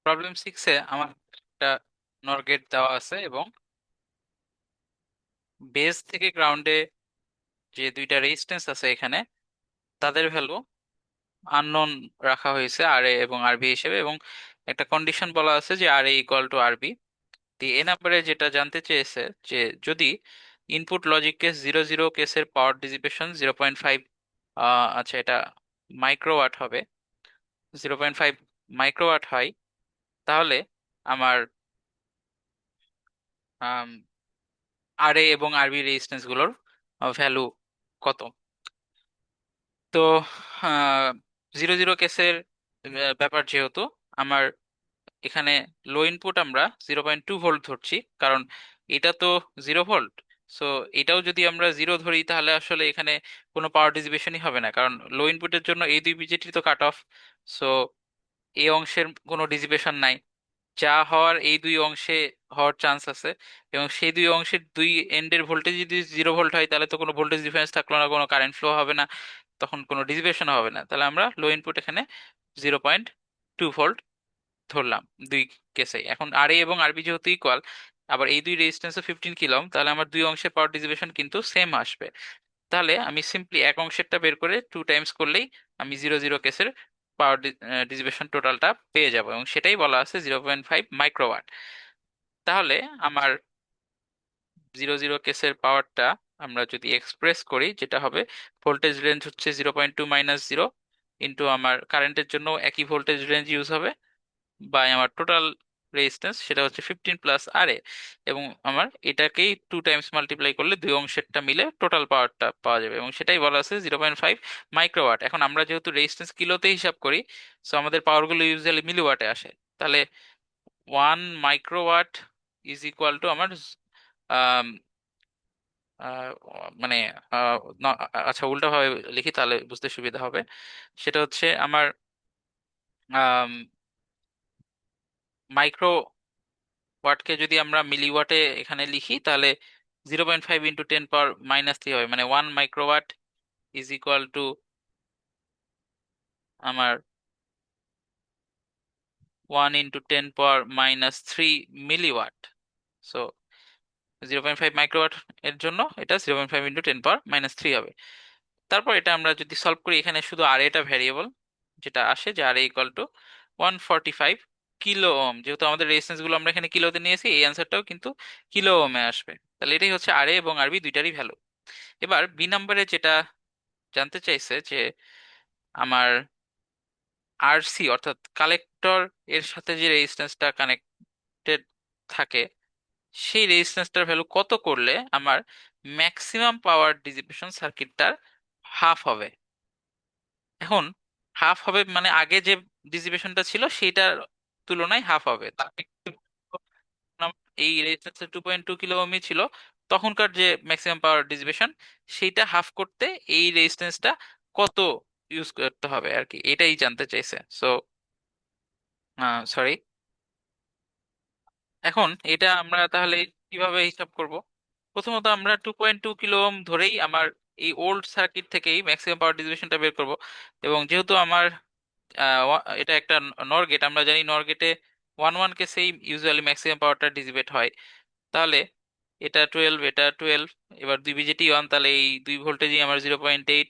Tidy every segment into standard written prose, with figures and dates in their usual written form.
Problem 6-এ আমার একটা নর গেট দেওয়া আছে এবং বেস থেকে গ্রাউন্ডে যে দুইটা রেজিস্ট্যান্স আছে এখানে তাদের ভ্যালু আননোন রাখা হয়েছে আর এ এবং আরবি হিসেবে, এবং একটা কন্ডিশন বলা আছে যে আর এ ইকুয়াল টু আরবি। এ নাম্বারে যেটা জানতে চেয়েছে যে যদি ইনপুট লজিক কেস 0 0 কেসের পাওয়ার ডিসিপেশন 0.5, আচ্ছা এটা মাইক্রোওয়াট হবে, 0.5 মাইক্রোওয়াট হয়, তাহলে আমার আর এ এবং আরবি রেজিস্ট্যান্স গুলোর ভ্যালু কত। তো 0 0 কেসের ব্যাপার যেহেতু আমার এখানে লো ইনপুট আমরা 0.2 ভোল্ট ধরছি, কারণ এটা তো 0 ভোল্ট। সো এটাও যদি আমরা জিরো ধরি তাহলে আসলে এখানে কোনো পাওয়ার ডিসিপেশনই হবে না, কারণ লো ইনপুটের জন্য এই দুই বিজেটি তো কাট অফ। সো এই অংশের কোনো ডিসিপেশন নাই, যা হওয়ার এই দুই অংশে হওয়ার চান্স আছে। এবং সেই দুই অংশের দুই এন্ডের ভোল্টেজ যদি 0 ভোল্ট হয় তাহলে তো কোনো ভোল্টেজ ডিফারেন্স থাকলো না, কোনো কারেন্ট ফ্লো হবে না, তখন কোনো ডিসিপেশন হবে না। তাহলে আমরা লো ইনপুট এখানে 0.2 ভোল্ট ধরলাম দুই কেসে। এখন আর এ এবং আরবি যেহেতু ইকুয়াল, আবার এই দুই রেজিস্ট্যান্সও 15 কিলো, তাহলে আমার দুই অংশের পাওয়ার ডিসিপেশন কিন্তু সেম আসবে। তাহলে আমি সিম্পলি এক অংশেরটা বের করে 2 টাইমস করলেই আমি 0 0 কেসের পাওয়ার ডিসিপেশন টোটালটা পেয়ে যাব, এবং সেটাই বলা আছে 0.5 মাইক্রোওয়াট। তাহলে আমার 0 0 কেসের পাওয়ারটা আমরা যদি এক্সপ্রেস করি, যেটা হবে ভোল্টেজ রেঞ্জ হচ্ছে 0.2 - 0 ইন্টু আমার কারেন্টের জন্য একই ভোল্টেজ রেঞ্জ ইউজ হবে, বাই আমার টোটাল রেজিস্ট্যান্স, সেটা হচ্ছে 15 প্লাস আর এ, এবং আমার এটাকেই 2 টাইমস মাল্টিপ্লাই করলে দুই অংশেরটা মিলে টোটাল পাওয়ারটা পাওয়া যাবে, এবং সেটাই বলা আছে 0.5 মাইক্রোওয়াট। এখন আমরা যেহেতু রেজিস্ট্যান্স কিলোতে হিসাব করি, সো আমাদের পাওয়ারগুলো ইউজুয়ালি মিলিওয়াটে আসে। তাহলে 1 মাইক্রোওয়াট ইজ ইকুয়াল টু আমার আম, আহ, মানে আহ, আচ্ছা উল্টা ভাবে লিখি তাহলে বুঝতে সুবিধা হবে। সেটা হচ্ছে আমার মাইক্রো ওয়াটকে যদি আমরা মিলিওয়াটে এখানে লিখি তাহলে 0.5 × 10⁻³ হবে, মানে 1 মাইক্রোওয়াট ইজ ইকুয়াল টু আমার 1 × 10⁻³ সো 0.5 মাইক্রোওয়াট এর জন্য এটা 0.5 × 10⁻³ হবে। তারপর এটা আমরা যদি সলভ করি, এখানে শুধু আর এটা ভ্যারিয়েবল, যেটা আসে যে আর ইকুয়াল টু 145 কিলো ওহম, যেহেতু আমাদের রেজিস্ট্যান্স গুলো আমরা এখানে কিলোতে নিয়েছি, এই অ্যান্সারটাও কিন্তু কিলো ওহমে আসবে। তাহলে এটাই হচ্ছে আর এ এবং আরবি দুইটারই ভ্যালু। এবার বি নাম্বারে যেটা জানতে চাইছে যে আমার আরসি অর্থাৎ কালেক্টর এর সাথে যে রেজিস্ট্যান্সটা কানেক্টেড থাকে, সেই রেজিস্ট্যান্সটার ভ্যালু কত করলে আমার ম্যাক্সিমাম পাওয়ার ডিসিপেশন সার্কিটটার হাফ হবে। এখন হাফ হবে মানে আগে যে ডিসিপেশনটা ছিল সেইটার তুলনায় হাফ হবে। এই রেজিস্ট্যান্সটা 2.2 কিলো ওহমই ছিল তখনকার যে ম্যাক্সিমাম পাওয়ার ডিসিপেশন, সেইটা হাফ করতে এই রেজিস্ট্যান্সটা কত ইউজ করতে হবে আর কি, এটাই জানতে চাইছে। সো সরি, এখন এটা আমরা তাহলে কিভাবে হিসাব করব। প্রথমত আমরা 2.2 কিলো ওহম ধরেই আমার এই ওল্ড সার্কিট থেকেই ম্যাক্সিমাম পাওয়ার ডিসিপেশনটা বের করব। এবং যেহেতু আমার এটা একটা নর গেট, আমরা জানি নর গেটে 1 1 কেসেই ইউজুয়ালি ম্যাক্সিমাম পাওয়ারটা ডিসিপেট হয়। তাহলে এটা 12, এটা 12, এবার দুই বিজেটি 1, তাহলে এই দুই ভোল্টেজই আমার 0.8,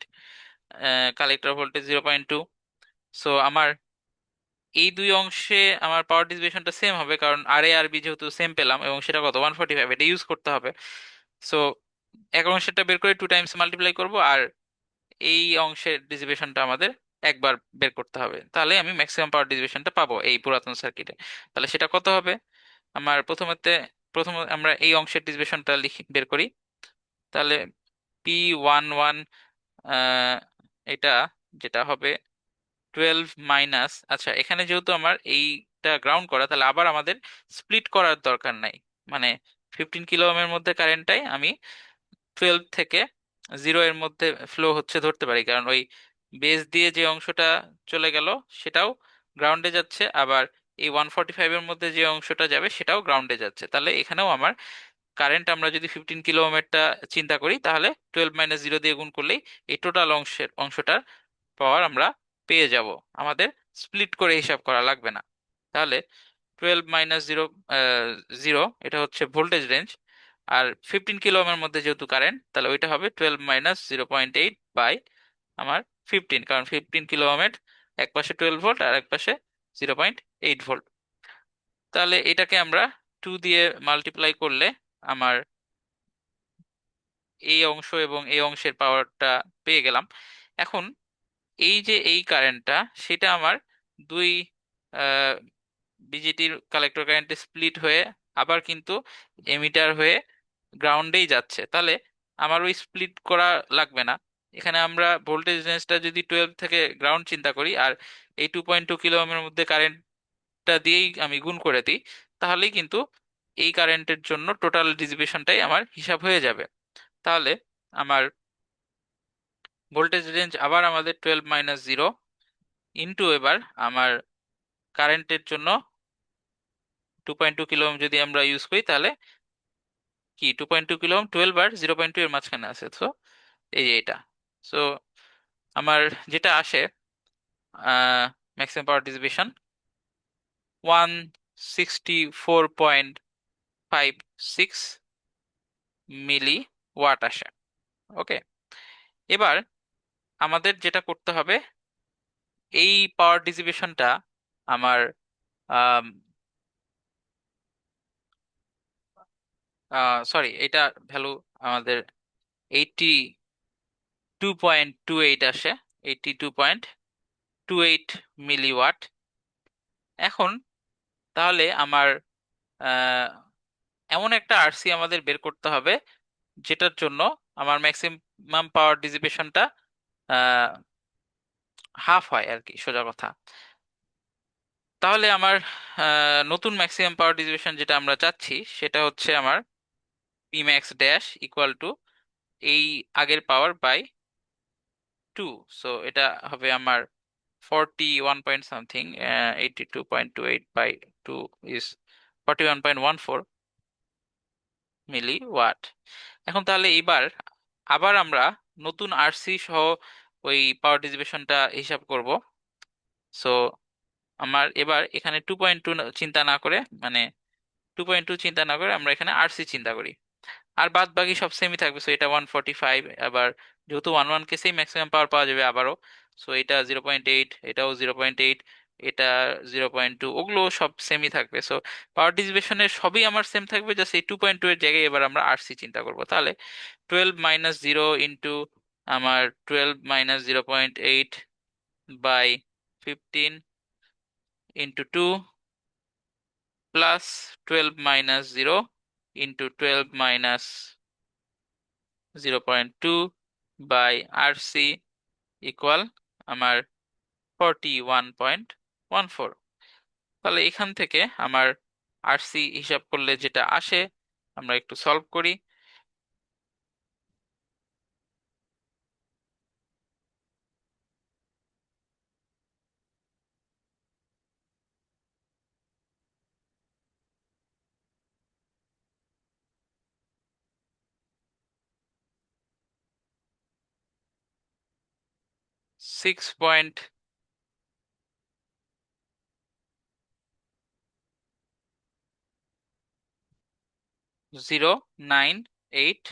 কালেক্টর ভোল্টেজ 0.2। সো আমার এই দুই অংশে আমার পাওয়ার ডিসিপেশনটা সেম হবে, কারণ আর এ আর বি যেহেতু সেম পেলাম, এবং সেটা কত 145, এটা ইউজ করতে হবে। সো এক অংশেরটা বের করে 2 টাইমস মাল্টিপ্লাই করব, আর এই অংশের ডিসিপেশনটা আমাদের একবার বের করতে হবে, তাহলে আমি ম্যাক্সিমাম পাওয়ার ডিসিপেশনটা পাবো এই পুরাতন সার্কিটে। তাহলে সেটা কত হবে, আমার প্রথম আমরা এই অংশের ডিসিপেশনটা লিখি বের করি। তাহলে P11, এটা যেটা হবে 12 মাইনাস, আচ্ছা এখানে যেহেতু আমার এইটা গ্রাউন্ড করা, তাহলে আবার আমাদের স্প্লিট করার দরকার নাই, মানে 15 কিলো ওহমের মধ্যে কারেন্টটাই আমি 12 থেকে 0 এর মধ্যে ফ্লো হচ্ছে ধরতে পারি, কারণ ওই বেস দিয়ে যে অংশটা চলে গেল সেটাও গ্রাউন্ডে যাচ্ছে, আবার এই 145 এর মধ্যে যে অংশটা যাবে সেটাও গ্রাউন্ডে যাচ্ছে। তাহলে এখানেও আমার কারেন্ট, আমরা যদি 15 কিলো ওহমেরটা চিন্তা করি, তাহলে 12 - 0 দিয়ে গুণ করলেই এই টোটাল অংশটার পাওয়ার আমরা পেয়ে যাব, আমাদের স্প্লিট করে হিসাব করা লাগবে না। তাহলে 12 - 0 এটা হচ্ছে ভোল্টেজ রেঞ্জ। আর 15 কিলো ওহমের মধ্যে যেহেতু কারেন্ট, তাহলে ওইটা হবে 12 - 0.8 বাই আমার 15, কারণ 15 কিলো ওহমের এক পাশে 12 ভোল্ট আর এক পাশে 0.8 ভোল্ট। তাহলে এটাকে আমরা 2 দিয়ে মাল্টিপ্লাই করলে আমার এই অংশ এবং এই অংশের পাওয়ারটা পেয়ে গেলাম। এখন এই যে এই কারেন্টটা, সেটা আমার দুই বিজিটির কালেক্টর কারেন্টে স্প্লিট হয়ে আবার কিন্তু এমিটার হয়ে গ্রাউন্ডেই যাচ্ছে। তাহলে আমার ওই স্প্লিট করা লাগবে না। এখানে আমরা ভোল্টেজ রেঞ্জটা যদি 12 থেকে গ্রাউন্ড চিন্তা করি, আর এই 2.2 কিলো ওহমের মধ্যে কারেন্টটা দিয়েই আমি গুণ করে দিই, তাহলেই কিন্তু এই কারেন্টের জন্য টোটাল ডিসিপেশনটাই আমার হিসাব হয়ে যাবে। তাহলে আমার ভোল্টেজ রেঞ্জ আবার আমাদের 12 - 0 ইন্টু, এবার আমার কারেন্টের জন্য 2.2 কিলো ওহম যদি আমরা ইউজ করি, তাহলে কি 2.2 কিলো ওহম 12 আর 0.2 এর মাঝখানে আছে, তো এই যে এটা। সো আমার যেটা আসে ম্যাক্সিমাম পাওয়ার ডিসিপেশন 164.56 মিলি ওয়াট আসে। ওকে, এবার আমাদের যেটা করতে হবে, এই পাওয়ার ডিসিপেশনটা আমার সরি, এটা ভ্যালু আমাদের 82.28 আসে, 82.28 মিলিওয়াট। এখন তাহলে আমার আহ, এমন একটা আরসি আমাদের বের করতে হবে যেটার জন্য আমার ম্যাক্সিমাম পাওয়ার ডিসিপেশনটা হাফ হয় আর কি, সোজা কথা। তাহলে আমার নতুন ম্যাক্সিমাম পাওয়ার ডিসিপেশন যেটা আমরা চাচ্ছি, সেটা হচ্ছে আমার P max dash equal to এই আগের পাওয়ার বাই 2। সো এটা হবে আমার 41 point something, 82.28 by 2 is 41.14 milliwatt. এখন তাহলে এইবার আবার আমরা নতুন আরসি সহ ওই পাওয়ার ডিসিপেশনটা হিসাব করব। সো আমার এবার এখানে 2.2 চিন্তা না করে, মানে 2.2 চিন্তা না করে আমরা এখানে আরসি চিন্তা করি। আর বাদ বাকি সব সেমই থাকবে। সো এটা 145, আবার যেহেতু 1 1 কেসেই ম্যাক্সিমাম পাওয়ার পাওয়া যাবে আবারও। সো এটা 0.8, এটাও 0.8, এটা 0.2, ওগুলো সব সেমই থাকবে। সো পাওয়ার ডিসিপেশনের সবই আমার সেম থাকবে, জাস্ট এই 2.2 এর জায়গায় এবার আমরা আরসি চিন্তা করব। তাহলে 12 - 0 ইন্টু আমার 12 - 0.8 by 15 into 2 plus 12 - 0 into 12 - 0.2 by RC equal আমার 41.14। তাহলে এখান থেকে আমার আরসি হিসাব করলে যেটা আসে, আমরা একটু সলভ করি। 6.098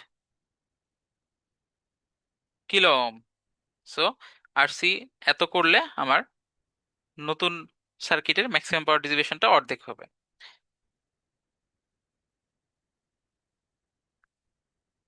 কিলো ওহম। সো আরসি এত করলে আমার নতুন সার্কিটের ম্যাক্সিমাম পাওয়ার ডিসিপেশনটা অর্ধেক হবে।